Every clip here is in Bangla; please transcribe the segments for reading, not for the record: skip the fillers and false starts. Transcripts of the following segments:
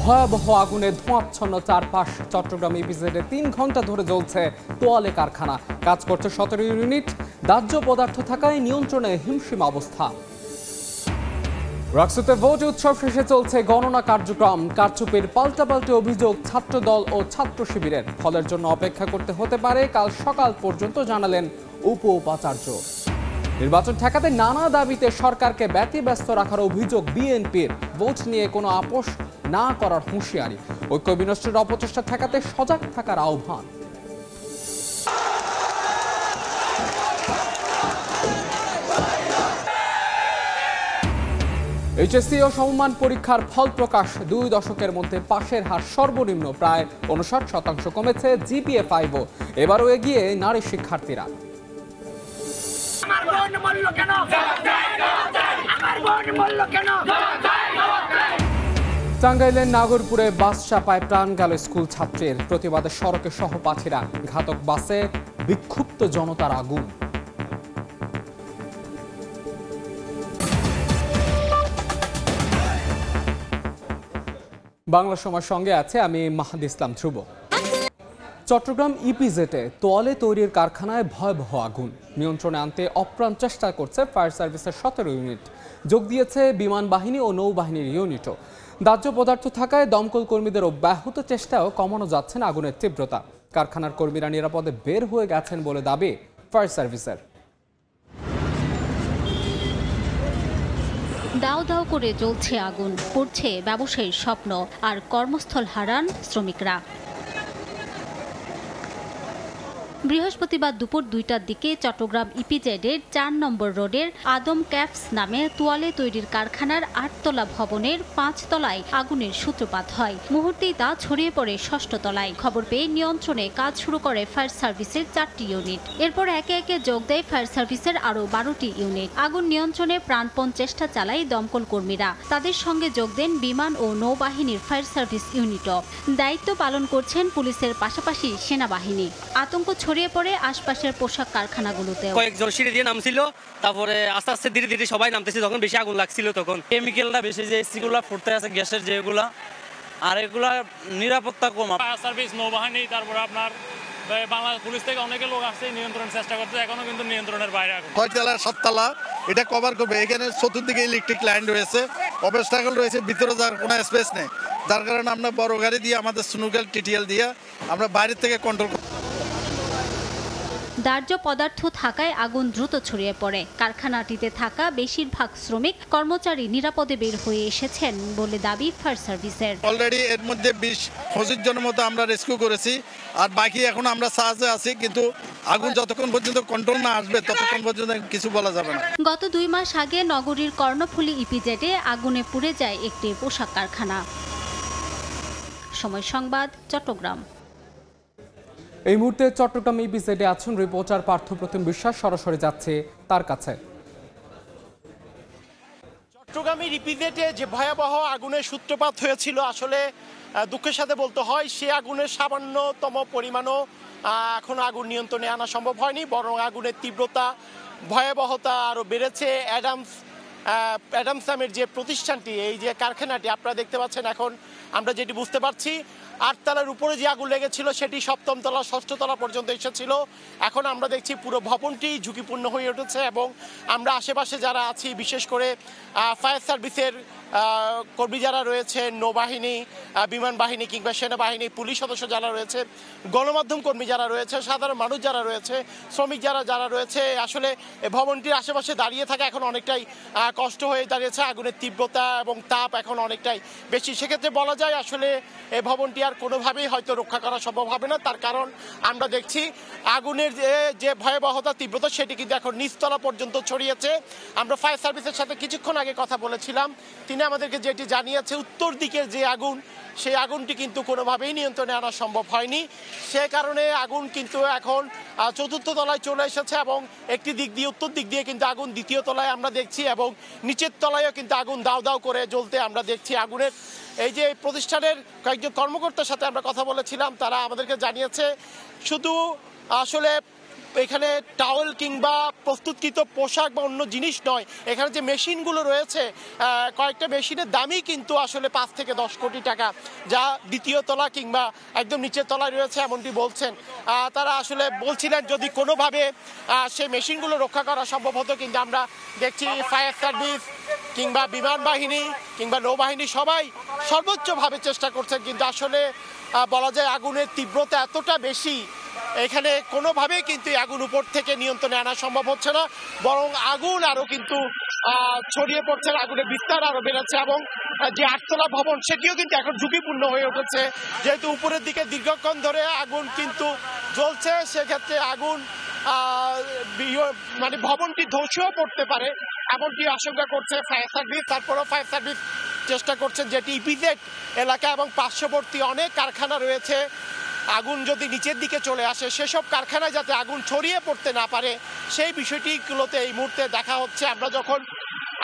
ভয়াবহ আগুনে ধোঁয়াচ্ছন্ন চারপাশ। চট্টগ্রাম ইপিজেডে 3 ঘন্টা ধরে জ্বলছে তোয়ালে কারখানা। কাজ করছে 17 ইউনিট। দাহ্য পদার্থ থাকায় নিয়ন্ত্রণে হিমশিম অবস্থা। রাকসুতে ভোট উৎসব শেষে চলছে গণনা কার্যক্রম। কারচুপির পাল্টাপাল্টি অভিযোগ ছাত্রদল ও ছাত্র শিবিরের। ফলের জন্য অপেক্ষা করতে হতে পারে কাল সকাল পর্যন্ত, জানালেন উপাচার্য। নির্বাচন ঠেকাতে নানা দাবিতে সরকারকে ব্যতিব্যস্ত রাখার অভিযোগ বিএনপির। ভোট নিয়ে কোনো আপোষ না করার হুঁশিয়ারি। ঐক্য বিনষ্টের অপচেষ্টা ঠেকাতে সজাগ থাকার আহ্বান। এইচএসসি ও সমমান পরীক্ষার ফল প্রকাশ। 2 দশকের মধ্যে পাশের হার সর্বনিম্ন প্রায় 59% কমেছে জিপিএ 5। এবারও এগিয়ে নারী শিক্ষার্থীরা। টাঙ্গাইলের নাগরপুরে বাস চাপায় প্রাণ গেল স্কুল ছাত্রীর। প্রতিবাদে সড়কে সহপাঠীরা। ঘাতক বাসে বিক্ষুব্ধ জনতার আগুন। বাংলা সময়ের সঙ্গে আছে আমি মাহাদি ইসলাম ধ্রুব। চট্টগ্রাম ইপিজেডে তোয়ালে তৈরির কারখানায় ভয়াবহ আগুন। নিয়ন্ত্রণে আনতে অপ্রাণ চেষ্টা করছে ফায়ার সার্ভিসের 17 ইউনিট। যোগ দিয়েছে বিমান বাহিনী ও নৌবাহিনীর ইউনিটও। দাহ্য পদার্থ থাকায় দমকল কর্মীদের অব্যাহত চেষ্টাও কমানো যাচ্ছে না আগুনের তীব্রতা। কারখানার কর্মীরা নিরাপদে বের হয়ে গেছেন বলে দাবি ফায়ার সার্ভিসের। দাও দাও করে জ্বলছে আগুন, পড়ছে ব্যবসায়ীর স্বপ্ন, আর কর্মস্থল হারান শ্রমিকরা। বৃহস্পতিবার দুপুর 2টার দিকে চট্টগ্রাম ইপিজেডের 4 নম্বর রোডের আদম ক্যাপস নামে তোয়ালে তৈরির কারখানার 8 তলা ভবনের 5 তলায় আগুনের সূত্রপাত হয়। মুহূর্তেই তা ছড়িয়ে পড়ে 6ষ্ঠ তলায়। খবর পেয়ে নিয়ন্ত্রণে কাজ শুরু করে ফায়ার সার্ভিসের 4টি ইউনিট। এরপর একে একে যোগ দেয় ফায়ার সার্ভিসের আরও 12টি ইউনিট। আগুন নিয়ন্ত্রণে প্রাণপণ চেষ্টা চালায় দমকল কর্মীরা। তাদের সঙ্গে যোগ দেন বিমান ও নৌবাহিনীর ফায়ার সার্ভিস ইউনিটও। দায়িত্ব পালন করছেন পুলিশের পাশাপাশি সেনাবাহিনী। আতঙ্ক ছড়িয়ে পড়ে আশপাশের পোশাক কারখানাগুলোতেও। কয়েকজন সিঁড়ি দিয়ে নামছিল, তারপরে আস্তে আস্তে ধীরে ধীরে সবাই নামতেছে। যখন বেশি আগুন লাগছিল তখন কেমিক্যালটা বেশি, যে এসিগুলো ফুটতে আছে গ্যাসের যেগুলা, আর এগুলা নিরাপত্তা কম। ফায়ার সার্ভিস, নৌবাহিনী, তারপরে আপনার বাংলাদেশ পুলিশ থেকে অনেকে লোক আসছে নিয়ন্ত্রণের চেষ্টা করতে, এখনো কিন্তু নিয়ন্ত্রণের বাইরে। 6 7 এটা কভার করবে। এখানে চতুর্দিকে ইলেকট্রিক লাইন রয়েছে, অবস্টাকল রয়েছে, ভিতরে যাওয়ার কোনো স্পেস নেই। যার কারণে আমরা বড় গাড়ি দিয়ে, আমাদের স্নুকেল টিটিএল দিয়ে আমরা বাইরে থেকে কন্ট্রোল করি। দাহ্য পদার্থ থাকায় আগুন দ্রুত ছড়িয়ে পড়ে। কারখানাটিতে থাকা বেশিরভাগ শ্রমিক কর্মচারী নিরাপদে বের হয়ে এসেছেন বলে দাবি ফায়ার সার্ভিসের। অলরেডি এর মধ্যে 20-25 জনের মতো আমরা রেস্কিউ করেছি, আর বাকি এখন আমরা সাহায্যে আছি। কিন্তু আগুন যতক্ষণ পর্যন্ত কন্ট্রোল না আসবে ততক্ষণ পর্যন্ত কিছু বলা যাবে না। গত 2 মাস আগে নগরীর কর্ণফুলী ইপিজেডে আগুনে পুড়ে যায় একটি পোশাক কারখানা। সময় সংবাদ, চট্টগ্রাম। এই মুহূর্তে চট্টগ্রাম ইপিজেডে আছেন রিপোর্টার পার্থপ্রতিম বিশ্বাস। সরাসরি যাচ্ছে তার কাছে। চট্টগ্রামের ইপিজেডে যে ভয়াবহ আগুনের সূত্রপাত হয়েছিল, আসলে দুঃখের সাথে বলতে হয় সে আগুনের সামান্যতম পরিমাণও এখন আগুন নিয়ন্ত্রণে আনা সম্ভব হয়নি, বরং আগুনের তীব্রতা, ভয়াবহতা আরও বেড়েছে। অ্যাডামস নামের যে প্রতিষ্ঠানটি, এই যে কারখানাটি আপনারা দেখতে পাচ্ছেন, এখন আমরা যেটি বুঝতে পারছি 8 তলার উপরে যে আগুন লেগেছিল সেটি 7ম তলা 6ষ্ঠ তলা পর্যন্ত এসেছিল। এখন আমরা দেখছি পুরো ভবনটি ঝুঁকিপূর্ণ হয়ে উঠেছে, এবং আমরা আশেপাশে যারা আছি, বিশেষ করে ফায়ার সার্ভিসের কর্মী যারা রয়েছে, নৌবাহিনী, বিমান বাহিনী কিংবা সেনাবাহিনী, পুলিশ সদস্য যারা রয়েছে, গণমাধ্যম কর্মী যারা রয়েছে, সাধারণ মানুষ যারা রয়েছে, শ্রমিক যারা রয়েছে, আসলে ভবনটির আশেপাশে দাঁড়িয়ে থাকা এখন অনেকটাই কষ্ট হয়ে দাঁড়িয়েছে। আগুনের তীব্রতা এবং তাপ এখন অনেকটাই বেশি। সেক্ষেত্রে বলা যায় আসলে এই ভবনটি আর কোনোভাবেই হয়তো রক্ষা করা সম্ভব হবে না। তার কারণ আমরা দেখছি আগুনের যে ভয়াবহতা, তীব্রতা, সেটি কিন্তু এখন নিচতলা পর্যন্ত ছড়িয়েছে। আমরা ফায়ার সার্ভিসের সাথে কিছুক্ষণ আগে কথা বলেছিলাম, তিনি আমাদেরকে যেটি জানিয়েছে, উত্তর দিকের যে আগুন, সেই আগুনটি কিন্তু কোনোভাবেই নিয়ন্ত্রণে আনা সম্ভব হয়নি। সে কারণে আগুন কিন্তু এখন 4র্থ তলায় চলে এসেছে, এবং একটি দিক দিয়ে, উত্তর দিক দিয়ে কিন্তু আগুন 2য় তলায় আমরা দেখছি, এবং নিচের তলায়ও কিন্তু আগুন দাও দাও করে জ্বলতে আমরা দেখছি। আগুনের এই যে প্রতিষ্ঠানের কয়েকজন কর্মকর্তার সাথে আমরা কথা বলেছিলাম, তারা আমাদেরকে জানিয়েছে শুধু আসলে এখানে টাওয়েল কিংবা প্রস্তুতকৃত পোশাক বা অন্য জিনিস নয়, এখানে যে মেশিনগুলো রয়েছে কয়েকটা মেশিনের দামই কিন্তু আসলে 5 থেকে 10 কোটি টাকা, যা দ্বিতীয় তলা কিংবা একদম নিচের তলায় রয়েছে এমনটি বলছেন তারা। আসলে বলছিলেন যদি কোনোভাবে সেই মেশিনগুলো রক্ষা করা সম্ভব হতো, কিন্তু আমরা দেখছি ফায়ার সার্ভিস কিংবা বিমান বাহিনী কিংবা নৌবাহিনী সবাই সর্বোচ্চভাবে চেষ্টা করছেন, কিন্তু আসলে বলা যায় আগুনের তীব্রতা এতটা বেশি, এখানে কোনোভাবেই কিন্তু আগুন উপর থেকে নিয়ন্ত্রণে আনা সম্ভব হচ্ছে না, বরং আগুন আরো কিন্তু ছড়িয়ে পড়ছে, আগুনের বিস্তার আরো বেড়েছে এবং যে 8তলা ভবন সেটিও কিন্তু এখন ঝুঁকিপূর্ণ হয়ে উঠেছে, যেহেতু উপরের দিকে দীর্ঘক্ষণ ধরে আগুন কিন্তু জ্বলছে, সেক্ষেত্রে আগুন মানে ভবনটি ধ্বংসও পড়তে পারে এমনটি আশঙ্কা করছে ফায়ার সার্ভিস। তারপরেও ফায়ার সার্ভিস চেষ্টা করছেন যেটি ইপিজেড এলাকা এবং পার্শ্ববর্তী অনেক কারখানা রয়েছে, আগুন যদি নিচের দিকে চলে আসে সেসব কারখানায় যাতে আগুন ছড়িয়ে পড়তে না পারে সেই বিষয়টিগুলোতে এই মুহূর্তে দেখা হচ্ছে। আমরা যখন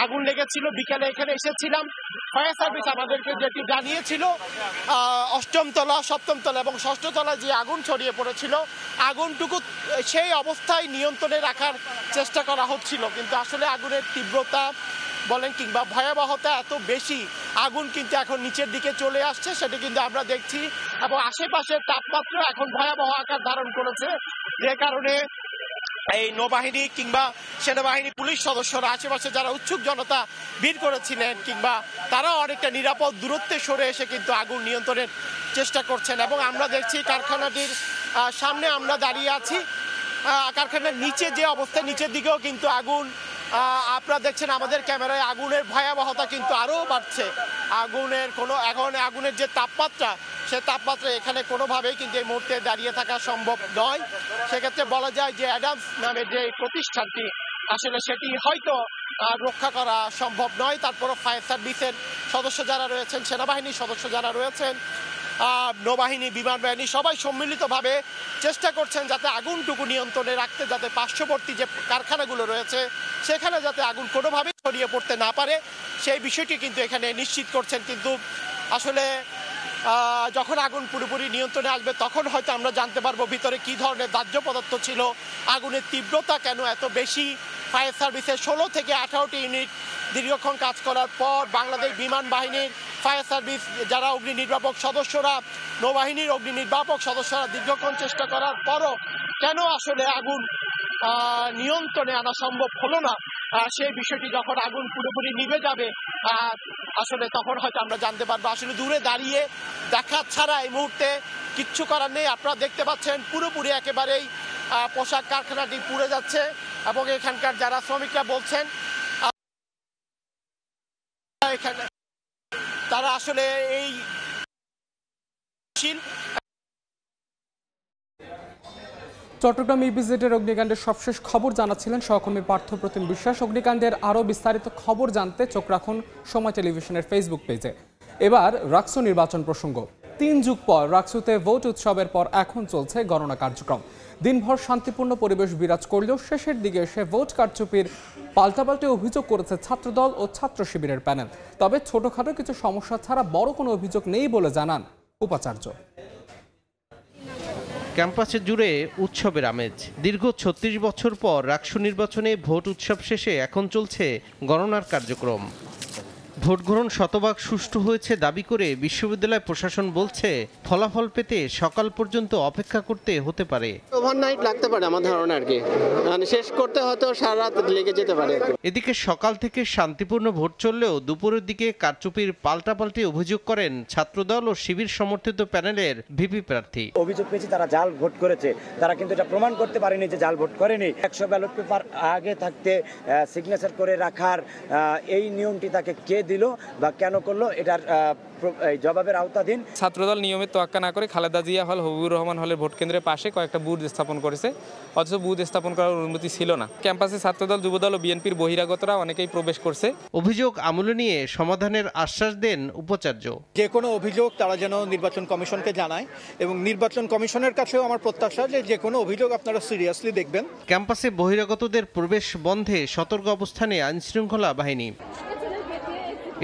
আগুন লেগেছিল বিকালে এখানে এসেছিলাম, ফায়ার সার্ভিস আমাদেরকে যেটি জানিয়েছিল 8ম তলা 7ম তলা এবং 6ষ্ঠ তলায় যে আগুন ছড়িয়ে পড়েছিল আগুনটুকু সেই অবস্থায় নিয়ন্ত্রণে রাখার চেষ্টা করা হচ্ছিল, কিন্তু আসলে আগুনের তীব্রতা বলেন কিংবা ভয়াবহতা এত বেশি, আগুন কিন্তু এখন নিচের দিকে চলে আসছে সেটা কিন্তু আমরা দেখছি এবং আশেপাশের তাপমাত্রা এখন ভয়াবহ আকার ধারণ করেছে, যে কারণে এই নৌবাহিনী কিংবা সেনাবাহিনী পুলিশ সদস্যরা আশেপাশে যারা উৎসুক জনতা ভিড় করেছিলেন কিংবা তারা অনেকটা নিরাপদ দূরত্বে সরে এসে কিন্তু আগুন নিয়ন্ত্রণের চেষ্টা করছেন। এবং আমরা দেখছি কারখানাটির সামনে আমরা দাঁড়িয়ে আছি, কারখানার নিচে যে অবস্থা নিচের দিকেও কিন্তু আগুন, আপনারা দেখছেন আমাদের ক্যামেরায় আগুনের ভয়াবহতা কিন্তু আরও বাড়ছে, এখন আগুনের যে তাপমাত্রা সে তাপমাত্রা এখানে কোনোভাবেই কিন্তু এই মুহূর্তে দাঁড়িয়ে থাকা সম্ভব নয়। সেক্ষেত্রে বলা যায় যে অ্যাডামস নামের যে প্রতিষ্ঠানটি আসলে সেটি হয়তো রক্ষা করা সম্ভব নয়। তারপরও ফায়ার সার্ভিসের সদস্য যারা রয়েছেন, সেনাবাহিনীর সদস্য যারা রয়েছেন, নৌবাহিনী বিমান বাহিনী সবাই সম্মিলিতভাবে চেষ্টা করছেন যাতে আগুনটুকু নিয়ন্ত্রণে রাখতে, যাতে পার্শ্ববর্তী যে কারখানাগুলো রয়েছে সেখানে যাতে আগুন কোনোভাবেই ছড়িয়ে পড়তে না পারে সেই বিষয়টি কিন্তু এখানে নিশ্চিত করছেন। কিন্তু আসলে যখন আগুন পুরোপুরি নিয়ন্ত্রণে আসবে তখন হয়তো আমরা জানতে পারবো ভিতরে কি ধরনের দাহ্য পদার্থ ছিল, আগুনের তীব্রতা কেন এত বেশি। ফায়ার সার্ভিসের 16 থেকে 18টি ইউনিট দীর্ঘক্ষণ কাজ করার পর বাংলাদেশ বিমান বাহিনীর ফায়ার সার্ভিস যারা অগ্নি নির্বাপক সদস্যরা, নৌবাহিনীর অগ্নি নির্বাপক সদস্যরা দীর্ঘক্ষণ চেষ্টা করার পরও কেন আসলে আগুন নিয়ন্ত্রণে আনা সম্ভব হলো না, সেই বিষয়টি যখন আগুন পুরোপুরি নিভে যাবে আসলে তখন হয়তো আমরা জানতে পারবো। আসলে দূরে দাঁড়িয়ে দেখা ছাড়া এই মুহূর্তে কিচ্ছু করার নেই। আপনারা দেখতে পাচ্ছেন পুরোপুরি একেবারেই পোশাক কারখানাটি পুড়ে যাচ্ছে এবং এখানকার যারা শ্রমিকরা বলছেন এখানে তারা আসলে এই চট্টগ্রাম ইপিজেডের অগ্নিকাণ্ডের সবশেষ খবর জানাচ্ছিলেন সহকর্মী পার্থপ্রতিম বিশ্বাস। অগ্নিকাণ্ডের আরও বিস্তারিত খবর জানতে চোখ রাখুন সময় টেলিভিশনের ফেসবুক পেজে। এবার রাকসু নির্বাচন প্রসঙ্গ। 3 যুগ পর রাকসুতে ভোট উৎসবের পর এখন চলছে গণনা কার্যক্রম। দিনভর শান্তিপূর্ণ পরিবেশ বিরাজ করলেও শেষের দিকে এসে ভোট কারচুপির পাল্টাপাল্টে অভিযোগ করেছে ছাত্রদল ও ছাত্র শিবিরের প্যানেল। তবে ছোটখাটো কিছু সমস্যা ছাড়া বড় কোনো অভিযোগ নেই বলে জানান উপাচার্য। ক্যাম্পাসে জুড়ে উৎসবের আমেজ। দীর্ঘ 36 বছর পর রাকসু নির্বাচনে ভোট উৎসব শেষে এখন চলছে গণনার কার্যক্রম। ভোট গ্রহণ শতভাগ সুষ্ঠু হয়েছে দাবি করে বিশ্ববিদ্যালয় প্রশাসন বলছে ফলাফল পেতে সকাল পর্যন্ত অপেক্ষা করতে হতে পারে। ওভারনাইট লাগতে পারে আমার ধারণা আর কি, মানে শেষ করতে হয়তো সারা রাত লেগে যেতে পারে। এদিকে সকাল থেকে শান্তিপূর্ণ ভোট চললেও দুপুরের দিকে কারচুপির পাল্টাপাল্টি অভিযোগ করেন ছাত্রদল ও শিবির সমর্থিত প্যানেলের ভিপি প্রার্থী। অভিযোগ পেয়েছি তারা জাল ভোট করেছে, তারা কিন্তু এটা প্রমাণ করতে পারেনি যে জাল ভোট করেনি। 100 ব্যালট পেপার আগে থাকতে সিগনেচার করে রাখার এই নিয়মটি তাকে কে দিল বা কেন করলো, এটার জবাবের আওতাধীন। ছাত্রদল নিয়মিত তোয়াক্কা না করে খালেদা জিয়া হল, হবিবুর রহমান হলের ভোট কেন্দ্রের পাশে কয়েকটা বুথ স্থাপন করেছে, অথচ বুথ স্থাপন করার অনুমতি ছিল না। ক্যাম্পাসে ছাত্রদল, যুবদল ও বিএনপির বহিরাগতরা অনেকেই প্রবেশ করছে। অভিযোগ আমলে নিয়ে সমাধানের আশ্বাস দেন উপাচার্য। যে কোনো অভিযোগ তারা যেন নির্বাচন কমিশনকে জানায় এবং নির্বাচন কমিশনের কাছেও আমার প্রত্যাশা যে কোনো অভিযোগ আপনারা সিরিয়াসলি দেখবেন। ক্যাম্পাসে বহিরাগতদের প্রবেশ বন্ধে সতর্ক অবস্থানে আইনশৃঙ্খলা বাহিনী।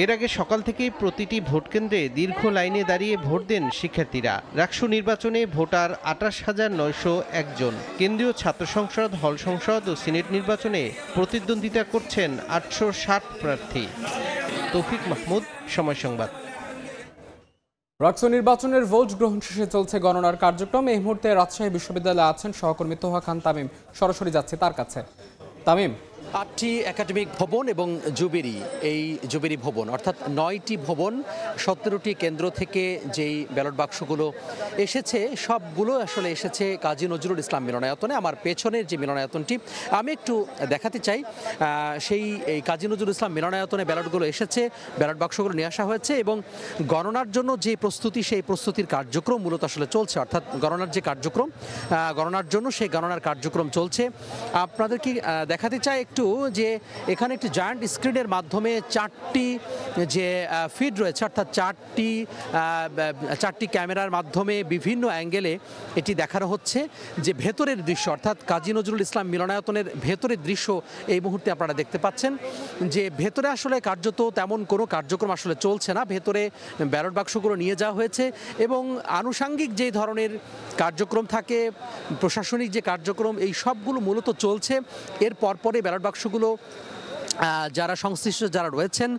এর আগে সকাল থেকেই প্রতিটি ভোটকেন্দ্রে দীর্ঘ লাইনে দাঁড়িয়ে ভোট দেন শিক্ষার্থীরা। রাকসু নির্বাচনে ভোটার 28,901 জন। কেন্দ্রীয় ছাত্র সংসদ, হল সংসদ ও সিনেট নির্বাচনে প্রতিদ্বন্দ্বিতা করছেন 860 প্রার্থী। তৌফিক মাহমুদ, সময় সংবাদ। রাকসু নির্বাচনের ভোট গ্রহণ শেষে চলছে গণনার কার্যক্রম। এই মুহূর্তে রাজশাহী বিশ্ববিদ্যালয়ে আছেন সহকর্মী তোহা খান তামিম। সরাসরি যাচ্ছে তার কাছে। তামিম, 8টি একাডেমিক ভবন এবং এই জুবেরি ভবন অর্থাৎ 9টি ভবন, 17টি কেন্দ্র থেকে যেই ব্যালট বাক্সগুলো এসেছে সবগুলো আসলে এসেছে কাজী নজরুল ইসলাম মিলনায়তনে। আমার পেছনের যে মিলনায়তনটি আমি একটু দেখাতে চাই, এই কাজী নজরুল ইসলাম মিলনায়তনে ব্যালটগুলো এসেছে, ব্যালট বাক্সগুলো নিয়ে আসা হয়েছে এবং গণনার জন্য যে প্রস্তুতি, সেই প্রস্তুতির কার্যক্রম মূলত আসলে চলছে। অর্থাৎ গণনার যে কার্যক্রম, গণনার জন্য সেই গণনার কার্যক্রম চলছে। আপনাদের কি দেখাতে চাই একটু যে এখানে একটি জায়ান্ট স্ক্রিনের মাধ্যমে 4টি যে ফিড রয়েছে, অর্থাৎ 4টি ক্যামেরার মাধ্যমে বিভিন্ন অ্যাঙ্গেলে এটি দেখানো হচ্ছে যে ভেতরের দৃশ্য, অর্থাৎ কাজী নজরুল ইসলাম মিলনায়তনের ভেতরের দৃশ্য এই মুহূর্তে আপনারা দেখতে পাচ্ছেন। যে ভেতরে আসলে কার্যত তেমন কোনো কার্যক্রম আসলে চলছে না, ভেতরে ব্যালট বাক্সগুলো নিয়ে যাওয়া হয়েছে এবং আনুষাঙ্গিক যে ধরনের কার্যক্রম থাকে, প্রশাসনিক যে কার্যক্রম, এই সবগুলো মূলত চলছে। এর পরপরে ব্যালট বাক্সগুলো যারা সংশ্লিষ্ট যারা রয়েছেন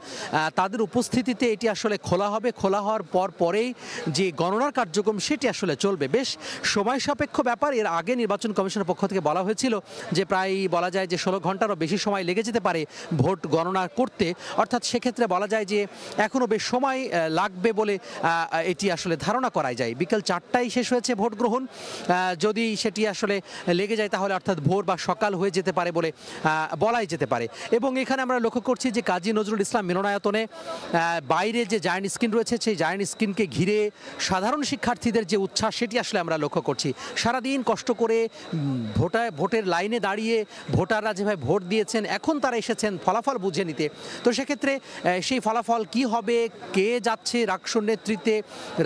তাদের উপস্থিতিতে এটি আসলে খোলা হবে। খোলা হওয়ার পরেই যে গণনার কার্যক্রম সেটি আসলে চলবে। বেশ সময় সাপেক্ষ ব্যাপার। এর আগে নির্বাচন কমিশনের পক্ষ থেকে বলা হয়েছিল যে প্রায় বলা যায় যে 16 ঘন্টারও বেশি সময় লেগে যেতে পারে ভোট গণনা করতে, অর্থাৎ সেক্ষেত্রে বলা যায় যে এখনও বেশ সময় লাগবে বলে এটি আসলে ধারণা করা যায়। বিকেল 4টায় শেষ হয়েছে ভোট গ্রহণ। যদি সেটি আসলে লেগে যায় তাহলে অর্থাৎ ভোর বা সকাল হয়ে যেতে পারে বলে বলাই যেতে পারে। এবং এখানে আমরা লক্ষ্য করছি যে কাজী নজরুল ইসলাম মিলনায়তনে বাইরে যে জায়ান্ট স্ক্রিন রয়েছে, সেই জায়ান্ট স্ক্রিনকে ঘিরে সাধারণ শিক্ষার্থীদের যে উচ্ছ্বাস সেটি আসলে আমরা লক্ষ্য করছি। সারাদিন কষ্ট করে ভোটের লাইনে দাঁড়িয়ে ভোটাররা যেভাবে ভোট দিয়েছেন, এখন তারা এসেছেন ফলাফল বুঝে নিতে। তো সেক্ষেত্রে সেই ফলাফল কি হবে, কে যাচ্ছে রাকসুর নেতৃত্বে,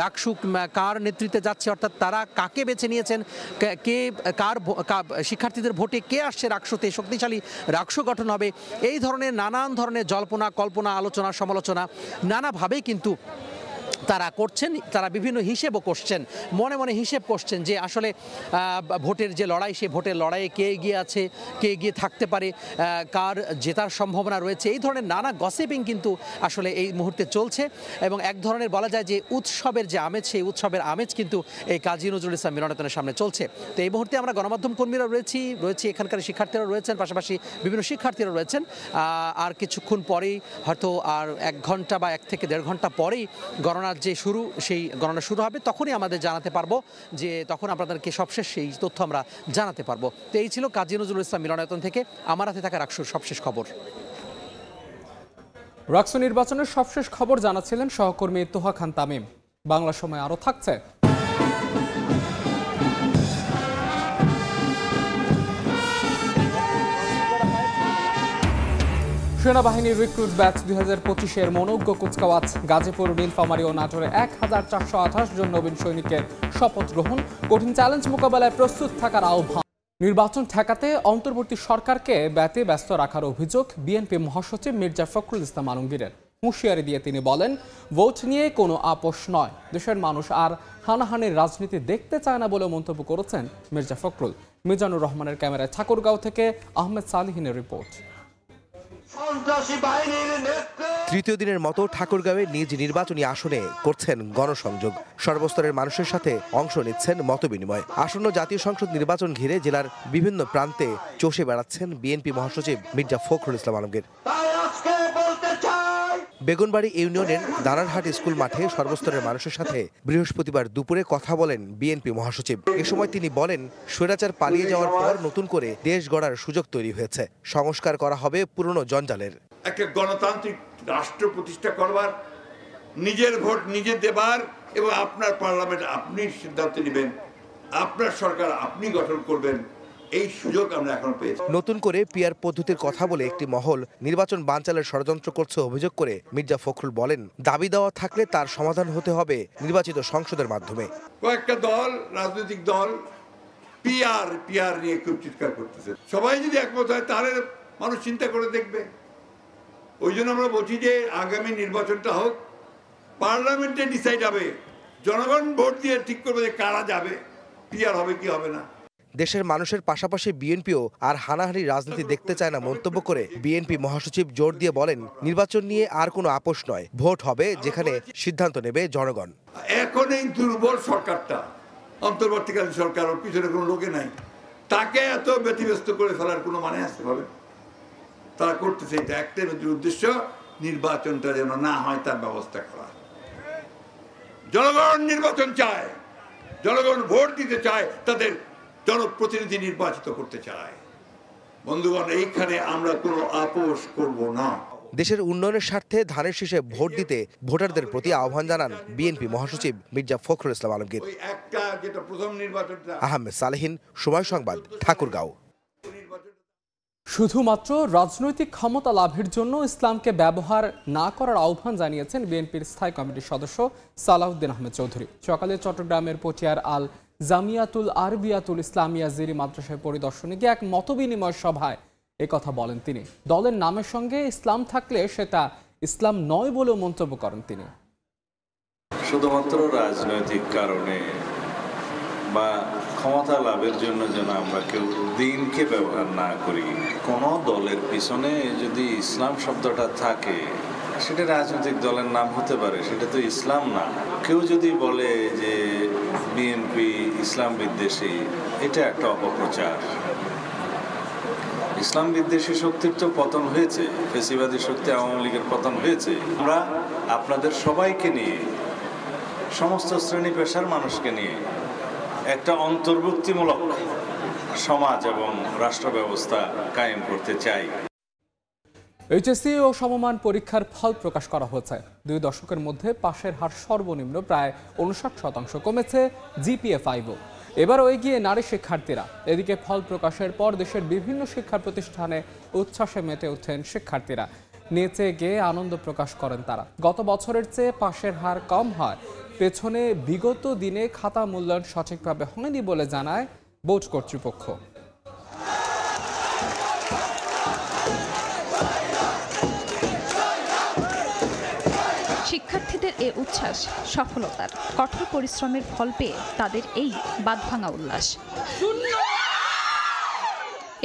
রাকসু কার নেতৃত্বে যাচ্ছে, অর্থাৎ তারা কাকে বেছে নিয়েছেন, কে কার শিক্ষার্থীদের ভোটে কে আসছে রাকসুতে, শক্তিশালী রাকসু গঠন হবে, এই ধরনের নানান ধরনের জল্পনা কল্পনা, আলোচনা সমালোচনা নানাভাবেই কিন্তু তারা করছেন। তারা বিভিন্ন হিসেবও করছেন, মনে মনে হিসেব করছেন যে আসলে ভোটের যে লড়াই, সেই ভোটের লড়াইয়ে কে এগিয়ে আছে, কে এগিয়ে থাকতে পারে, কার জেতার সম্ভাবনা রয়েছে। এই ধরনের নানা গসিপিং কিন্তু আসলে এই মুহূর্তে চলছে এবং এক ধরনের বলা যায় যে উৎসবের যে আমেজ, সেই উৎসবের আমেজ কিন্তু এই কাজী নজরুল ইসলাম মিলনায়তনের সামনে চলছে। তো এই মুহূর্তে আমরা গণমাধ্যম কর্মীরা রয়েছি, এখানকার শিক্ষার্থীরা রয়েছেন, পাশাপাশি বিভিন্ন শিক্ষার্থীরা রয়েছেন। আর কিছুক্ষণ পরেই হয়তো আর 1 ঘন্টা বা 1 থেকে 1.5 ঘন্টা পরেই গণনার যে সেই গণনা শুরু হবে, তখনই আমাদের জানাতে পারবো, যে তখন আপনাদেরকে সবশেষ সেই তথ্য আমরা জানাতে পারবো। তো এই ছিল কাজী নজরুল ইসলাম মিলনায়তন থেকে আমার হাতে থাকা রাকসুর সবশেষ খবর। রাকসু নির্বাচনের সবশেষ খবর জানাচ্ছিলেন সহকর্মী তোহা খান তামিম। বাংলা সময় আরও থাকছে। সেনাবাহিনীর রিক্রুট ব্যাচ 2025-এর মনোজ্ঞ কুচকাওয়াজ। গাজীপুর, নীলফামারী ও নাটোরে 1428 জন নবীন সৈনিকের শপথ গ্রহণ। কঠিন চ্যালেঞ্জ মোকাবেলায় প্রস্তুত থাকার আহ্বান। নির্বাচন ঠেকাতে অন্তর্বর্তী সরকারকে ব্যস্ত রাখার অভিযোগ বিএনপি মহাসচিব মির্জা ফখরুল ইসলাম আলমগীরের। হুঁশিয়ারি দিয়ে তিনি বলেন, ভোট নিয়ে কোনো আপোষ নয়, দেশের মানুষ আর হানাহানির রাজনীতি দেখতে চায় না বলে মন্তব্য করেছেন মির্জা ফখরুল। মিজানুর রহমানের ক্যামেরায় ঠাকুরগাঁও থেকে আহমেদ সালিহিনের রিপোর্ট। তৃতীয় দিনের মতো ঠাকুরগাঁওয়ে নিজ নির্বাচনী আসনে করছেন গণসংযোগ। সর্বস্তরের মানুষের সাথে অংশ নিচ্ছেন মতবিনিময়। আসন্ন জাতীয় সংসদ নির্বাচন ঘিরে জেলার বিভিন্ন প্রান্তে চষে বেড়াচ্ছেন বিএনপি মহাসচিব মির্জা ফখরুল ইসলাম আলমগীর। বেগুনবাড়ি ইউনিয়নের দানারহাট স্কুল মাঠে সর্বস্তরের মানুষের সাথে বৃহস্পতিবার দুপুরে কথা বলেন বিএনপি মহাসচিব। এ সময় তিনি বলেন, স্বৈরাচার পালিয়ে যাওয়ার পর নতুন করে দেশ গড়ার সুযোগ তৈরি হয়েছে, সংস্কার করা হবে পুরনো জঞ্জালের। একটা গণতান্ত্রিক রাষ্ট্র প্রতিষ্ঠা করবার, নিজের ভোট নিজে দেবার এবং আপনার পার্লামেন্ট আপনি সিদ্ধান্ত নেবেন, আপনার সরকার আপনি গঠন করবেন, এই সুযোগ আমরা এখন পেয়েছি। নতুন করে পিআর পদ্ধতির কথা বলে একটি মহল নির্বাচন বানচালের ষড়যন্ত্র করছে অভিযোগ করে মির্জা ফখরুল বলেন, দাবি দেওয়া থাকলে তার সমাধান হতে হবে নির্বাচিত সংসদের মাধ্যমে। কয়েকটা দল, রাজনৈতিক দল পিআর নিয়ে খুব চিৎকার করতেছে। সবাই যদি একমত হয় তাহলে মানুষ চিন্তা করে দেখবে ওই জন্য আমরা বলছি যে আগামী নির্বাচনটা হোক, পার্লামেন্টে ডিসাইড হবে, জনগণ ভোট দিয়ে ঠিক করবে যে কারা যাবে, পিআর হবে কি হবে না। দেশের মানুষের পাশাপাশি বিএনপিও আর হানাহানি রাজনীতি দেখতে চায় না মন্তব্য করে বিএনপি মহাসচিব জোর দিয়ে বলেন, নির্বাচন নিয়ে আর কোনো আপোষ নয়, ভোট হবে যেখানে সিদ্ধান্ত নেবে জনগণ। এখন এই দুর্বল সরকারটা, অন্তর্বর্তীকালীন সরকার, ওর পিছনে কোনো লোকে নাই, তাকে এত ব্যতিব্যস্ত করে ফেলার কোনো মানে আসতে পারে? তারা করতেছে এটা একটাই উদ্দেশ্য, নির্বাচনটা যেন না হয় তার ব্যবস্থা করা। জনগণ নির্বাচন চায়, জনগণ ভোট দিতে চায়, তাদের জনপ্রতিনিধি নির্বাচিত করতে চায়। বন্ধুগণ, এইখানে আমরা কোনো আপোষ করব না। দেশের উন্নয়নের স্বার্থে ধানের শীষে ভোট দিতে ভোটারদের প্রতি আহ্বান জানান বিএনপি মহাসচিব মির্জা ফখরুল ইসলাম আলমগীর। আহমেদ সালেহিন, সময় সংবাদ, ঠাকুরগাঁও। শুধুমাত্র রাজনৈতিক ক্ষমতা লাভের জন্য ইসলামকে ব্যবহার না করার আহ্বান জানিয়েছেন বিএনপির স্থায়ী কমিটির সদস্য সালাউদ্দিন আহমেদ চৌধুরী। সকালে চট্টগ্রামের পটিয়ার আল জামিয়াতুল আরবিয়াতুল ইসলামিয়া জিরি মাদ্রাসায় পরিদর্শনে গিয়ে এক মতবিনিময় সভায় একথা বলেন তিনি। দলের নামের সঙ্গে ইসলাম থাকলে সেটা ইসলাম নয় বলেও মন্তব্য করেন তিনি। শুধুমাত্র রাজনৈতিক কারণে বা ক্ষমতা লাভের জন্য যেন আমরা কেউ দিনকে ব্যবহার না করি। কোনো দলের পিছনে যদি ইসলাম শব্দটা থাকে, সেটা রাজনৈতিক দলের নাম হতে পারে, সেটা তো ইসলাম না। কেউ যদি বলে যে বিএনপি ইসলাম বিদ্বেষী, এটা একটা অপপ্রচার। ইসলাম বিদ্বেষী শক্তির তো পতন হয়েছে, ফেসিবাদী শক্তি আওয়ামী লীগের পতন হয়েছে। আমরা আপনাদের সবাইকে নিয়ে, সমস্ত শ্রেণী পেশার মানুষকে নিয়ে একটা অন্তর্ভুক্তিমূলক সমাজ এবং রাষ্ট্র ব্যবস্থা কায়েম করতে চাই। এইচএসসি ও সমমান পরীক্ষার ফল প্রকাশ করা হয়েছে। 2 দশকের মধ্যে পাশের হার সর্বনিম্ন প্রায় 59% কমেছে জিপিএ 5। এবারও এগিয়ে নারী শিক্ষার্থীরা। এদিকে ফল প্রকাশের পর দেশের বিভিন্ন শিক্ষা প্রতিষ্ঠানে উচ্ছ্বাসে মেতে ওঠেন শিক্ষার্থীরা। নেচে গেয়ে আনন্দ প্রকাশ করেন তারা। গত বছরের চেয়ে পাশের হার কম হয় পেছনে বিগত দিনে খাতা মূল্যায়ন সঠিকভাবে হয়নি বলে জানায় বোর্ড কর্তৃপক্ষ। শিক্ষার্থীদের এ উচ্ছ্বাস সফলতার, কঠোর পরিশ্রমের ফল পেয়ে তাদের এই বাঁধভাঙা উল্লাস।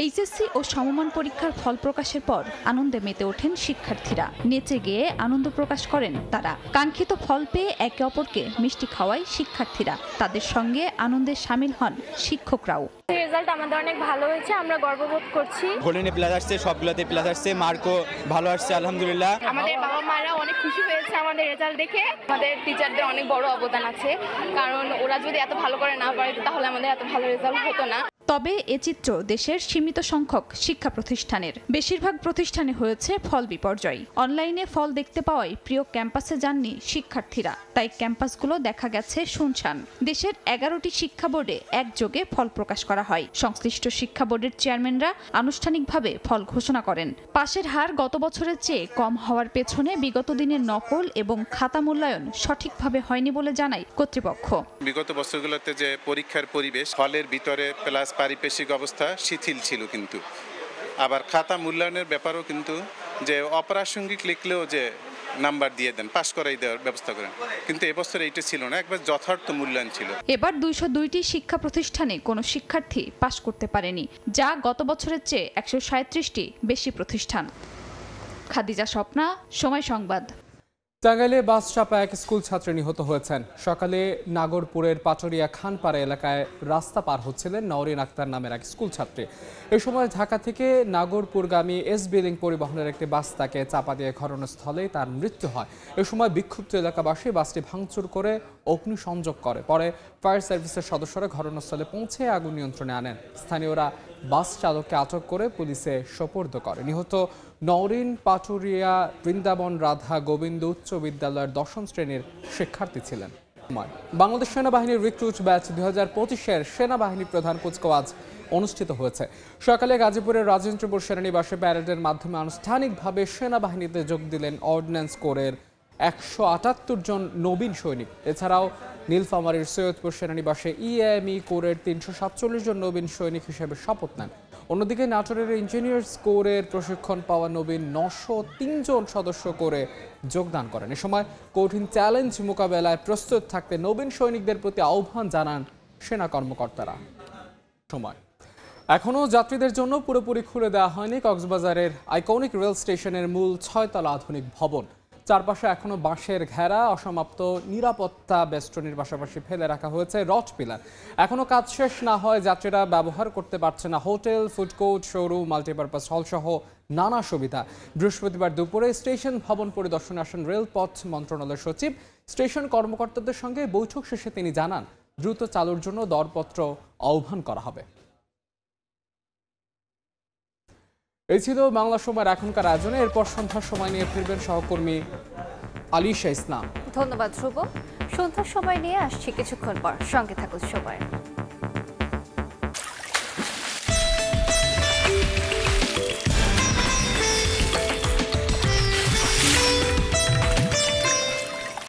এইচএসসি ও সমমান পরীক্ষার ফল প্রকাশের পর আনন্দে মেতে ওঠেন শিক্ষার্থীরা। নেচে গেয়ে আনন্দ প্রকাশ করেন তারা। কাঙ্ক্ষিত ফল পেয়ে একে অপরকে মিষ্টি খাওয়ায় শিক্ষার্থীরা। তাদের সঙ্গে আনন্দে শামিল হন শিক্ষকরাও। রেজাল্ট আমাদের অনেক ভালো হয়েছে, আমরা গর্ববোধ করছি। গোল্ডেনে প্লাস আসছে, সবগুলোতে প্লাস আসছে, মার্কও ভালো আসছে, আলহামদুলিল্লাহ। আমাদের বাবা মারা অনেক খুশি হয়েছে আমাদের রেজাল্ট দেখে। আমাদের টিচারদের অনেক বড় অবদান আছে, কারণ ওরা যদি এত ভালো করে না পারে তাহলে আমাদের এত ভালো রেজাল্ট হতো না। তবে এ চিত্র দেশের সীমিত সংখ্যক শিক্ষা প্রতিষ্ঠানের। বেশিরভাগ প্রতিষ্ঠানে হয়েছে ফল বিপর্যয়। অনলাইনে ফল দেখতে পাওয়ায় প্রিয় ক্যাম্পাসে যাননি শিক্ষার্থীরা, তাই ক্যাম্পাসগুলো দেখা গেছে শুনশান। দেশের 11টি শিক্ষা বোর্ডে একযোগে ফল প্রকাশ করা হয়। সংশ্লিষ্ট শিক্ষা বোর্ডের চেয়ারম্যানরা আনুষ্ঠানিকভাবে ফল ঘোষণা করেন। পাশের হার গত বছরের চেয়ে কম হওয়ার পেছনে বিগত দিনের নকল এবং খাতা মূল্যায়ন সঠিকভাবে হয়নি বলে জানায় কর্তৃপক্ষ। বিগত বছরগুলোতে যে পরীক্ষার পরিবেশ, হলের ভিতরে প্লাস পারিপার্শ্বিক অবস্থা শিথিল ছিল, কিন্তু আবার খাতা মূল্যায়নের ব্যাপারও কিন্তু যে অপ্রাসঙ্গিক লিখলেও যে নাম্বার দিয়ে দেন, পাস করাই দেওয়ার ব্যবস্থা করেন, কিন্তু এবছর এইটা ছিল না, একবার যথার্থ মূল্যায়ন ছিল। এবার 202টি শিক্ষা প্রতিষ্ঠানে কোনো শিক্ষার্থী পাস করতে পারেনি, যা গত বছরের চেয়ে 137টি বেশি প্রতিষ্ঠান। খাদিজা স্বপ্না, সময় সংবাদ। টাঙ্গাইলে বাস চাপা এক স্কুল ছাত্রী নিহত হয়েছেন। সকালে নাগরপুরের পাটুরিয়া খানপাড়া এলাকায় রাস্তা পার হচ্ছিলেন নওরিন আক্তার নামের এক স্কুল ছাত্রী। এ সময় ঢাকা থেকে নাগরপুরগামী এসবিলিং পরিবহনের একটি বাস তাকে চাপা দিয়ে ঘটনাস্থলে তার মৃত্যু হয়। এ সময় বিক্ষুব্ধ এলাকাবাসী বাসটি ভাঙচুর করে অগ্নিসংযোগ করে। পরে ফায়ার সার্ভিসের সদস্যরা ঘটনাস্থলে পৌঁছে আগুন নিয়ন্ত্রণে আনেন। স্থানীয়রা বাস চালককে আটক করে পুলিশে সোপর্দ করে। নিহত নওরিন পাটুরিয়া বৃন্দাবন রাধা গোবিন্দ উচ্চ বিদ্যালয়ের 10ম শ্রেণীর শিক্ষার্থী ছিলেন। বাংলাদেশ সেনাবাহিনীর রিক্রুট ব্যাচ 2025-এর সেনাবাহিনী প্রধান কুচকাওয়াজ অনুষ্ঠিত হয়েছে। সকালে গাজীপুরের রাজেন্দ্রপুর সেনানিবাসে প্যারেডের মাধ্যমে আনুষ্ঠানিকভাবে সেনাবাহিনীতে যোগ দিলেন অর্ডিন্যান্স কোরের 178 জন নবীন সৈনিক। এছাড়াও নীলফামারীর সৈয়দপুর সেনানিবাসে ইএমই কোরের 347 জন নবীন সৈনিক হিসেবে শপথ নেন। অন্যদিকে নাটোরের ইঞ্জিনিয়ার্স কোরের প্রশিক্ষণ পাওয়া নবীন 903 জন সদস্য করে যোগদান করেন। এ সময় কঠিন চ্যালেঞ্জ মোকাবেলায় প্রস্তুত থাকতে নবীন সৈনিকদের প্রতি আহ্বান জানান সেনা কর্মকর্তারা। সময় এখনও যাত্রীদের জন্য পুরোপুরি খুলে দেওয়া হয়নি কক্সবাজারের আইকনিক রেল স্টেশনের মূল 6 তলা আধুনিক ভবন। চারপাশে এখনো বাঁশের ঘেরা, অসমাপ্ত নিরাপত্তা বেষ্টনীর পাশাপাশি ফেলে রাখা হয়েছে রড পিলার। এখনো কাজ শেষ না হয় যাত্রীরা ব্যবহার করতে পারছে না hotel, food court, showroom, multipurpose হল সহ নানা সুবিধা। বৃহস্পতিবার দুপুরে স্টেশন ভবন পরিদর্শনে আসেন রেলপথ মন্ত্রণালয়ের সচিব। স্টেশন কর্মকর্তাদের সঙ্গে বৈঠক শেষে তিনি জানান, দ্রুত চালুর জন্য দরপত্র আহ্বান করা হবে। এই ছিল বাংলা সময়ের এখনকার আয়োজনে। এরপর সন্ধ্যার সময় নিয়ে ফিরবেন সহকর্মী আলিশা ইসলাম। ধন্যবাদ ধ্রুব। সন্ধ্যার সময় নিয়ে আসছি কিছুক্ষণ পর, সঙ্গে থাকুন সময়।